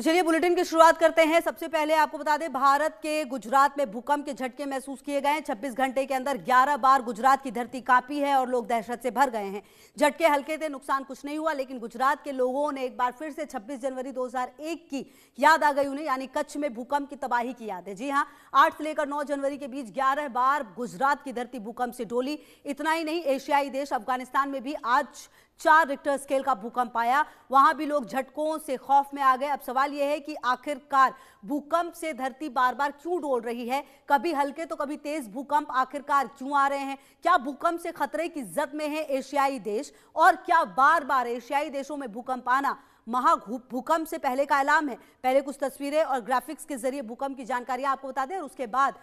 तो चलिए बुलेटिन की शुरुआत करते हैं। सबसे पहले आपको बता दें, भारत के गुजरात में भूकंप के झटके महसूस किए गए हैं। 26 घंटे के अंदर 11 बार गुजरात की धरती कांपी है और लोग दहशत से भर गए हैं। झटके हल्के थे, नुकसान कुछ नहीं हुआ, लेकिन गुजरात के लोगों ने एक बार फिर से 26 जनवरी 2001 की याद आ गई उन्हें, यानी कच्छ में भूकंप की तबाही की याद है। जी हाँ, 8 से लेकर 9 जनवरी के बीच 11 बार गुजरात की धरती भूकंप से डोली। इतना ही नहीं, एशियाई देश अफगानिस्तान में भी आज 4 रिक्टर स्केल का भूकंप आया। वहां भी लोग झटकों से खौफ में आ गए। अब सवाल यह है कि आखिरकार भूकंप से धरती बार बार क्यों डोल रही है? कभी हल्के तो कभी तेज भूकंप आखिरकार क्यों आ रहे हैं? क्या भूकंप से खतरे की जद में है एशियाई देश? और क्या बार बार एशियाई देशों में भूकंप आना भूकंप से पहले का अलार्म है? पहले कुछ तस्वीरें और ग्राफिक्स के जरिए भूकंप की जानकारी आपको बता दें और उसके बाद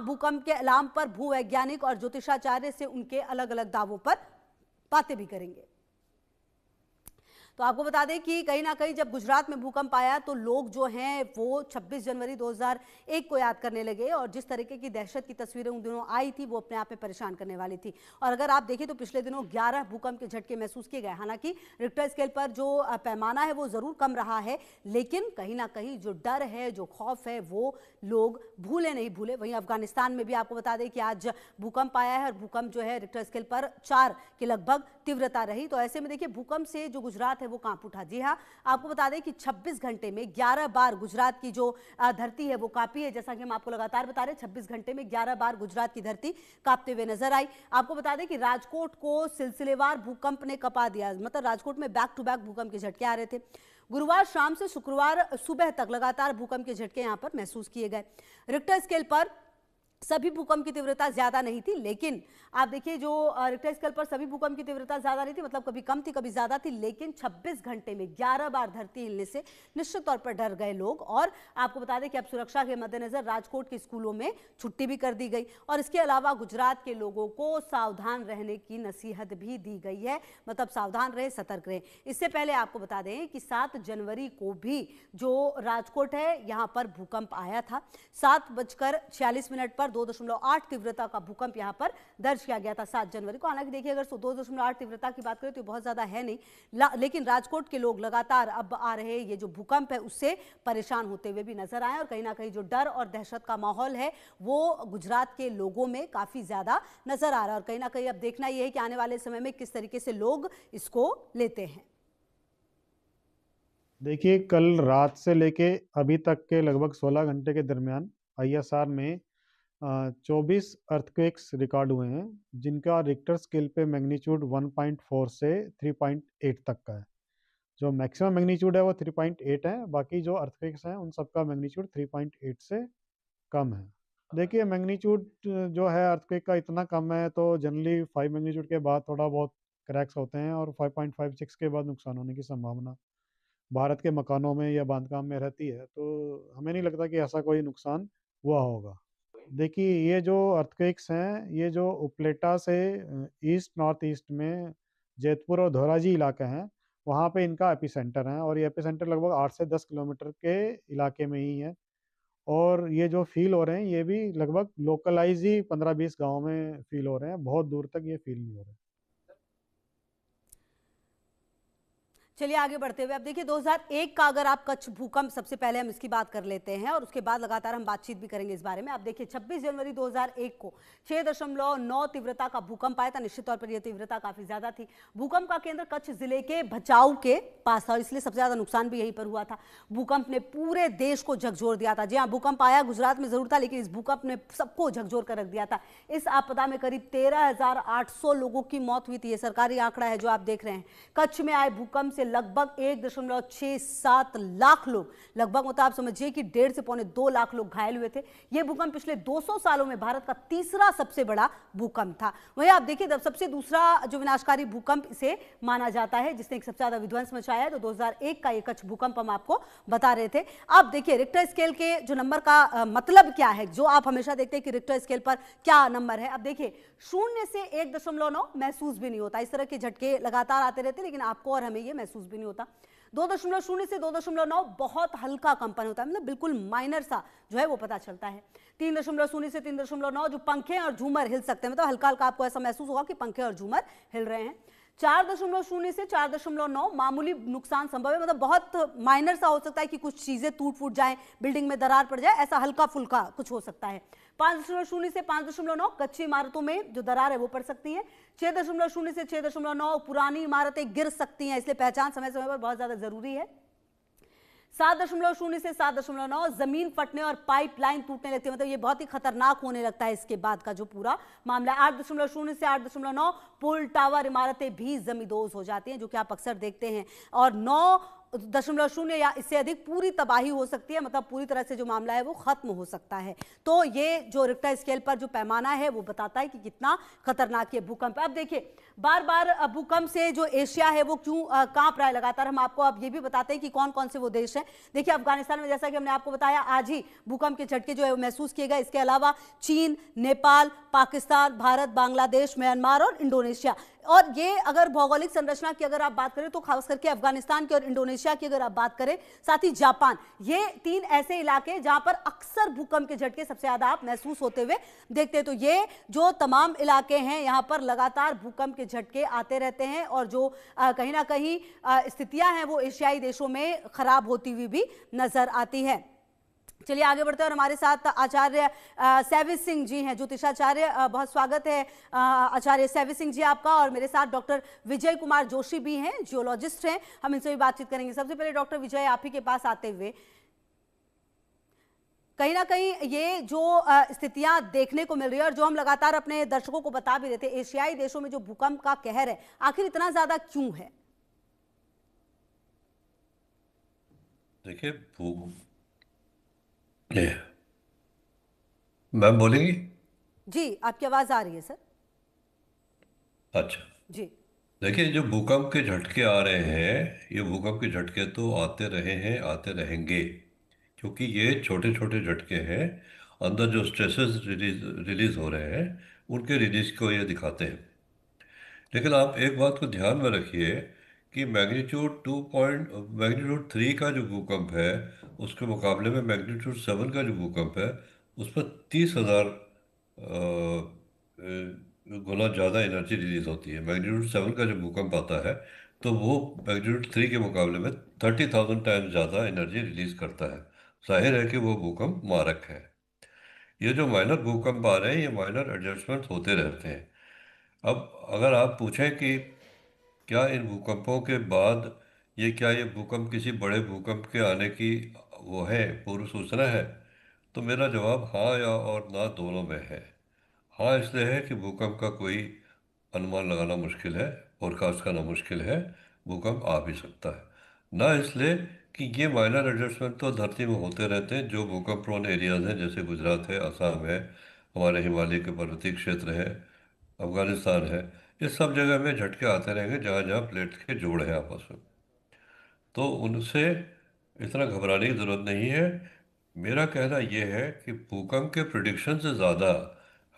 भूकंप के अलार्म पर भूवैज्ञानिक और ज्योतिषाचार्य से उनके अलग अलग दावों पर बातें भी करेंगे। तो आपको बता दें कि कहीं ना कहीं जब गुजरात में भूकंप आया तो लोग जो हैं वो 26 जनवरी 2001 को याद करने लगे और जिस तरीके की दहशत की तस्वीरें उन दिनों आई थी वो अपने आप में परेशान करने वाली थी। और अगर आप देखें तो पिछले दिनों 11 भूकंप के झटके महसूस किए गए। हालांकि रिक्टर स्केल पर जो पैमाना है वो जरूर कम रहा है, लेकिन कहीं ना कहीं जो डर है, जो खौफ है, वो लोग भूले नहीं भूले। वहीं अफगानिस्तान में भी आपको बता दें कि आज भूकंप आया है और भूकंप जो है रिक्टर स्केल पर 4 के लगभग तीव्रता रही। तो ऐसे में देखिए भूकंप से जो गुजरात है वो कांप उठा। जी हाँ, आपको बता दें कि 26 घंटे में 11 बार गुजरात की जो धरती है वो कांपी है। जैसा कि हम आपको लगातार बता रहे हैं, 26 घंटे में 11 बार गुजरात की धरती कांपते हुए नजर आई। आपको बता दें कि राजकोट को सिलसिलेवार भूकंप ने कपा दिया, मतलब राजकोट में बैक टू बैक भूकंप के झटके आ रहे थे। गुरुवार शाम से शुक्रवार सुबह तक लगातार भूकंप के झटके यहां पर महसूस किए गए। रिक्टर स्केल पर सभी भूकंप की तीव्रता ज्यादा नहीं थी, लेकिन आप देखिए जो रिक्टर स्केल पर सभी भूकंप की तीव्रता ज्यादा नहीं थी, मतलब कभी कम थी कभी ज्यादा थी, लेकिन 26 घंटे में 11 बार धरती हिलने से निश्चित तौर पर डर गए लोग। और आपको बता दें कि अब सुरक्षा के मद्देनजर राजकोट के स्कूलों में छुट्टी भी कर दी गई और इसके अलावा गुजरात के लोगों को सावधान रहने की नसीहत भी दी गई है, मतलब सावधान रहे, सतर्क रहे। इससे पहले आपको बता दें कि 7 जनवरी को भी जो राजकोट है यहां पर भूकंप आया था। 7:46 पर 2.8 तीव्रता का भूकंप यहां पर दर्ज किया गया था 7 जनवरी को। हालांकि देखिए अगर 2.8 तीव्रता की बात करें तो बहुत ज्यादा है नहीं, लेकिन राजकोट के लोग लगातार अब आ रहे ये जो भूकंप है उससे परेशान होते हुए भी नजर आए और कहीं ना कहीं जो डर और दहशत का माहौल है वो गुजरात के लोगों में काफी ज्यादा नजर आ रहा है। और कहीं ना कहीं अब देखना यह है कि आने वाले समय में किस तरीके से लोग इसको लेते हैं। देखिए, कल रात से लेके अभी तक के लगभग 16 घंटे के दरमियान ISR में 24 अर्थक्वेक्स रिकॉर्ड हुए हैं, जिनका रिक्टर स्केल पे मैग्नीट्यूड 1.4 से 3.8 तक का है। जो मैक्सिमम मैग्नीट्यूड है वो 3.8 है, बाकी जो अर्थक्वेक्स हैं उन सबका मैग्नीट्यूड 3.8 से कम है। देखिए, मैग्नीट्यूड जो है अर्थक्वेक का इतना कम है तो जनरली 5 मैग्नीट्यूड के बाद थोड़ा बहुत क्रैक्स होते हैं और 5.56 के बाद नुकसान होने की संभावना भारत के मकानों में या बांधकाम में रहती है, तो हमें नहीं लगता कि ऐसा कोई नुकसान हुआ होगा। देखिए, ये जो अर्थक्वेक्स हैं ये जो उपलेटा से ईस्ट नॉर्थ ईस्ट में जैतपुर और धोराजी इलाके हैं वहाँ पे इनका एपिसेंटर है और ये एपिसेंटर लगभग 8 से 10 किलोमीटर के इलाके में ही है। और ये जो फील हो रहे हैं ये भी लगभग लोकलाइज ही 15-20 गाँव में फील हो रहे हैं, बहुत दूर तक ये फील नहीं हो रहे। चलिए आगे बढ़ते हुए अब देखिए 2001 का अगर आप कच्छ भूकंप, सबसे पहले हम इसकी बात कर लेते हैं और उसके बाद लगातार हम बातचीत भी करेंगे इस बारे में। आप देखिए 26 जनवरी 2001 को 6.9 तीव्रता का भूकंप आया था। निश्चित तौर पर यह तीव्रता काफी ज्यादा थी। भूकंप का केंद्र कच्छ जिले के भचाऊ के पास था और इसलिए सबसे ज्यादा नुकसान भी यहीं पर हुआ था। भूकंप ने पूरे देश को झकझोर दिया था। जी हाँ, भूकंप आया गुजरात में जरूर था, लेकिन इस भूकंप ने सबको झकझोर कर रख दिया था। इस आपदा में करीब 13,800 लोगों की मौत हुई थी। यह सरकारी आंकड़ा है जो आप देख रहे हैं। कच्छ में आए भूकंप से लगभग 1.67 लाख लोग, लगभग मतलब आप समझिए कि 1.5 से पौने 2 लाख लोग घायल हुए थे। यह भूकंप पिछले 200 सालों में भारत का तीसरा सबसे बड़ा भूकंप था। वहीं आप देखिए सबसे दूसरा जो विनाशकारी भूकंप इसे माना जाता है जिसने एक सबसे ज्यादा विध्वंस मचाया है, तो 2001 का ये कच्छ भूकंप हम आपको बता रहे थे। अब देखिए रिक्टर स्केल के जो नंबर का मतलब क्या है, जो आप हमेशा देखते हैं कि रिक्टर स्केल पर क्या नंबर है। अब देखिए 0 से 1.9 महसूस भी नहीं होता। इस तरह के झटके लगातार आते रहते, लेकिन आपको और हमें ये महसूस भी नहीं होता। 2.0 से 2.9 बहुत हल्का कंपन होता है, मतलब बिल्कुल माइनर सा जो है वो पता चलता है। 3.0 से 3.9 जो पंखे और झूमर हिल सकते हैं, मतलब हल्का हल्का आपको ऐसा महसूस होगा कि पंखे और झूमर हिल रहे हैं। 4.0 से 4.9 मामूली नुकसान संभव है, मतलब बहुत माइनर सा हो सकता है कि कुछ चीजें टूट फूट जाएं, बिल्डिंग में दरार पड़ जाए, ऐसा हल्का फुल्का कुछ हो सकता है। 5.0 से 5.9 कच्ची इमारतों में जो दरार है वो पड़ सकती है। 6.0 से 6.9 पुरानी इमारतें गिर सकती हैं, इसलिए पहचान समय समय पर बहुत ज्यादा जरूरी है। 7.0 से 7.9 जमीन फटने और पाइपलाइन टूटने लगती है, मतलब ये बहुत ही खतरनाक होने लगता है इसके बाद का जो पूरा मामला है। 8.0 से 8.9 पुल टावर इमारतें भी जमींदोज हो जाती हैं, जो कि आप अक्सर देखते हैं। और 9.0 या इससे अधिक पूरी तबाही हो सकती है, मतलब पूरी तरह से जो मामला है वो खत्म हो सकता है। तो ये जो रिक्टर स्केल पर जो पैमाना है वो बताता है कि कितना खतरनाक ये भूकंप है। अब देखिए, बार बार भूकंप से जो एशिया है वो क्यों कांप रहा है लगातार, हम आपको अब ये भी बताते हैं कि कौन कौन से वो देश हैं। देखिए, अफगानिस्तान में जैसा कि हमने आपको बताया आज ही भूकंप के झटके जो है वो महसूस किए गए। इसके अलावा चीन, नेपाल, पाकिस्तान, भारत, बांग्लादेश, म्यांमार और इंडोनेशिया। और ये अगर भौगोलिक संरचना की अगर आप बात करें तो खास करके अफगानिस्तान की और इंडोनेशिया की अगर आप बात करें, साथ ही जापान, ये 3 ऐसे इलाके जहां पर अक्सर भूकंप के झटके सबसे ज्यादा आप महसूस होते हुए देखते हैं। तो ये जो तमाम इलाके हैं यहां पर लगातार भूकंप के झटके आते रहते हैं और जो कहीं ना कहीं स्थितियां हैं वो एशियाई देशों में खराब होती हुई भी नजर आती है। चलिए आगे बढ़ते हैं और हमारे साथ आचार्य सैवी सिंह जी हैं, ज्योतिषाचार्य। बहुत स्वागत है आचार्य सैवी सिंह जी आपका। और मेरे साथ डॉक्टर विजय कुमार जोशी भी हैं, जियोलॉजिस्ट हैं, हम इनसे भी बातचीत करेंगे। सबसे पहले डॉक्टर विजय, आप ही के पास आते हुए, कहीं ना कहीं ये जो स्थितियां देखने को मिल रही है और जो हम लगातार अपने दर्शकों को बता भी रहे थे, एशियाई देशों में जो भूकंप का कहर है आखिर इतना ज्यादा क्यों है? देखिए मैम बोलेंगी? जी, आपकी आवाज आ रही है सर। अच्छा, जी देखिए जो भूकंप के झटके आ रहे हैं, ये भूकंप के झटके तो आते रहे हैं, आते रहेंगे, क्योंकि ये छोटे छोटे झटके हैं। अंदर जो स्ट्रेसेस रिलीज हो रहे हैं, उनके रिलीज को ये दिखाते हैं। लेकिन आप एक बात को ध्यान में रखिए कि मैग्नीट्यूड 3 का जो भूकंप है, उसके मुकाबले में मैग्नीट्यूड 7 का जो भूकंप है, उसमें 30,000 गुना ज़्यादा एनर्जी रिलीज होती है। मैग्नीट्यूड 7 का जो भूकंप आता है, तो वो मैग्नीट्यूड 3 के मुकाबले में 30,000 टाइम्स ज़्यादा एनर्जी रिलीज करता है। जाहिर है कि वो भूकंप मारक है। ये जो माइनर भूकंप आ रहे हैं, ये माइनर एडजस्टमेंट होते रहते हैं। अब अगर आप पूछें कि क्या इन भूकंपों के बाद ये भूकंप किसी बड़े भूकंप के आने की वो है, पूर्व सूचना है, तो मेरा जवाब हाँ या और ना दोनों में है। हाँ इसलिए है कि भूकंप का कोई अनुमान लगाना मुश्किल है, फोरकास्ट करना मुश्किल है, भूकंप आ भी सकता है। ना इसलिए कि ये माइनर एडजस्टमेंट तो धरती में होते रहते हैं। जो भूकंप प्रोन एरियाज हैं, जैसे गुजरात है, असम है, हमारे हिमालय के पर्वतीय क्षेत्र है, अफगानिस्तान है, इस सब जगह में झटके आते रहेंगे जहाँ जहाँ प्लेट्स के जोड़ हैं आपस में। तो उनसे इतना घबराने की ज़रूरत नहीं है। मेरा कहना यह है कि भूकंप के प्रिडिक्शन से ज़्यादा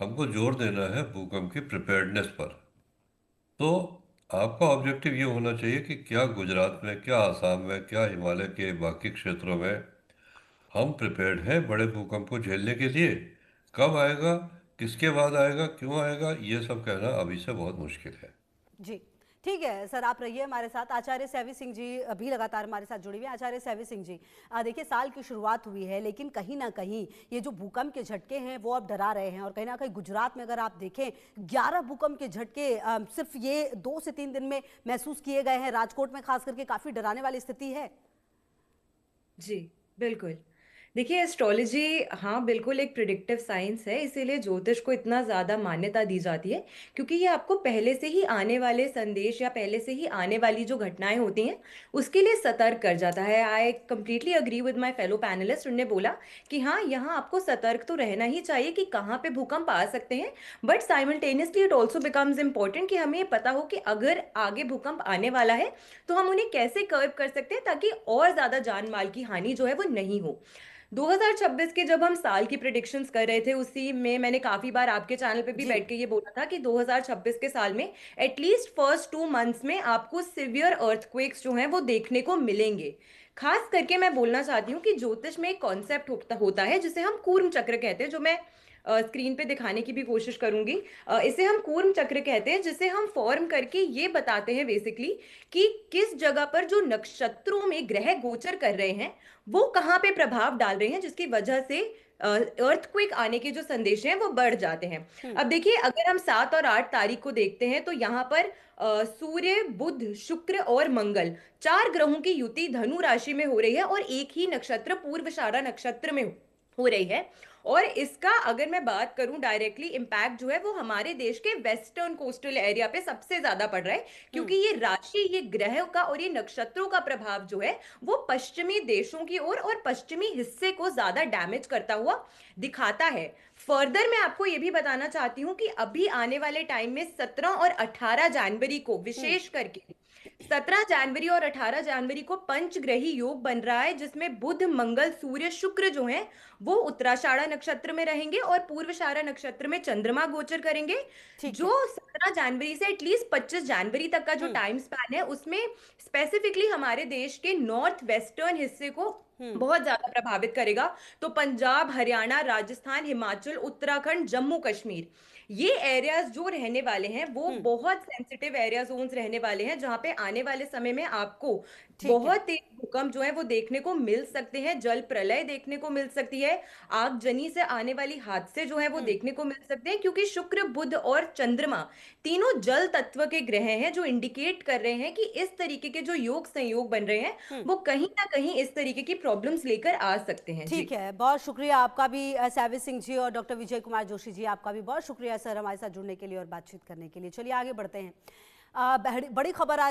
हमको जोर देना है भूकंप की प्रिपेयर्डनेस पर। तो आपका ऑब्जेक्टिव ये होना चाहिए कि क्या गुजरात में, क्या आसाम में, क्या हिमालय के बाकी क्षेत्रों में हम प्रिपेयर्ड हैं बड़े भूकंप को झेलने के लिए। कब आएगा, किसके बाद आएगा, क्यों आएगा, ये सब कहना अभी से बहुत मुश्किल है। जी, ठीक है सर, आप रहिए हमारे साथ। आचार्य सैवी सिंह जी अभी लगातार हमारे साथ जुड़े हुए हैं। आचार्य सैवी सिंह जी, देखिए साल की शुरुआत हुई है, लेकिन कहीं ना कहीं ये जो भूकंप के झटके हैं वो अब डरा रहे हैं। और कहीं ना कहीं गुजरात में अगर आप देखें, 11 भूकंप के झटके सिर्फ ये 2 से 3 दिन में महसूस किए गए हैं। राजकोट में खास करके काफी डराने वाली स्थिति है। जी, बिल्कुल। देखिए एस्ट्रोलॉजी हाँ, बिल्कुल एक प्रिडिक्टिव साइंस है, इसीलिए ज्योतिष को इतना ज़्यादा मान्यता दी जाती है, क्योंकि ये आपको पहले से ही आने वाले संदेश या पहले से ही आने वाली जो घटनाएँ होती हैं, उसके लिए सतर्क कर जाता है। I completely agree with my fellow panelist, उन्होंने बोला कि हाँ, यहाँ आपको सतर्क तो रहना ही चाहिए कि कहाँ पे भूकंप आ सकते हैं, but simultaneously it also becomes important कि हमें ये पता हो कि अगर आगे भूकंप आने वाला है, तो हम उन्हें कैसे कर्व कर सकते हैं ताकि और ज़्यादा जान माल की हानि जो है वो नहीं हो। 2026 के जब हम साल की प्रिडिक्शंस कर रहे थे, उसी में मैंने काफी बार आपके चैनल पे भी जी बैठ के ये बोला था कि 2026 के साल में एटलीस्ट फर्स्ट 2 मंथ्स में आपको सिवियर अर्थक्वेक्स जो हैं वो देखने को मिलेंगे। खास करके मैं बोलना चाहती हूँ कि ज्योतिष में एक कॉन्सेप्ट होता है जिसे हम कूर्म चक्र कहते हैं, जो मैं स्क्रीन पे दिखाने की भी कोशिश करूंगी। इसे हम कूर्म चक्र कहते हैं, जिसे हम फॉर्म करके ये बताते हैं बेसिकली कि किस जगह पर जो नक्षत्रों में ग्रह गोचर कर रहे हैं वो कहाँ पे प्रभाव डाल रहे हैं, जिसकी वजह से अर्थक्वेक आने के जो संदेश हैं वो बढ़ जाते हैं। अब देखिए, अगर हम 7 और 8 तारीख को देखते हैं तो यहाँ पर सूर्य, बुध, शुक्र और मंगल, 4 ग्रहों की युति धनु राशि में हो रही है और एक ही नक्षत्र पूर्वाषाढ़ा नक्षत्र में हो रही है। और इसका अगर मैं बात करूं डायरेक्टली इम्पैक्ट जो है वो हमारे देश के वेस्टर्न कोस्टल एरिया पे सबसे ज्यादा पड़ रहा है, क्योंकि ये राशि, ये ग्रह का और ये नक्षत्रों का प्रभाव जो है वो पश्चिमी देशों की ओर और पश्चिमी हिस्से को ज्यादा डैमेज करता हुआ दिखाता है। फर्दर मैं आपको ये भी बताना चाहती हूँ कि अभी आने वाले टाइम में 17 और 18 जनवरी को विशेष करके 17 जनवरी और 18 जनवरी को पंचग्रही योग बन रहा है, जिसमें बुध, मंगल, सूर्य, शुक्र जो हैं वो उत्तराषाढ़ा नक्षत्र में रहेंगे और पूर्वाषाढ़ा नक्षत्र में चंद्रमा गोचर करेंगे। ठीक है। जो 17 जनवरी से एटलीस्ट 25 जनवरी तक का जो टाइम स्पैन है उसमें स्पेसिफिकली हमारे देश के नॉर्थ वेस्टर्न हिस्से को बहुत ज्यादा प्रभावित करेगा। तो पंजाब, हरियाणा, राजस्थान, हिमाचल, उत्तराखंड, जम्मू कश्मीर, ये एरियाज जो रहने वाले हैं वो बहुत सेंसिटिव एरिया जोन्स रहने वाले हैं, जहां पे आने वाले समय में आपको बहुत तेज भूकंप जो है वो देखने को मिल सकते हैं, जल प्रलय देखने को मिल सकती है, आगजनी से आने वाली हादसे जो है वो देखने को मिल सकते हैं, क्योंकि शुक्र, बुध और चंद्रमा तीनों जल तत्व के ग्रह हैं, जो इंडिकेट कर रहे हैं कि इस तरीके के जो योग संयोग बन रहे हैं वो कहीं ना कहीं इस तरीके की प्रॉब्लम्स लेकर आ सकते हैं। ठीक है, बहुत शुक्रिया आपका भी सैविज सिंह जी और डॉक्टर विजय कुमार जोशी जी, आपका भी बहुत शुक्रिया सर हमारे साथ जुड़ने के लिए और बातचीत करने के लिए। चलिए आगे बढ़ते हैं। बड़ी खबर आ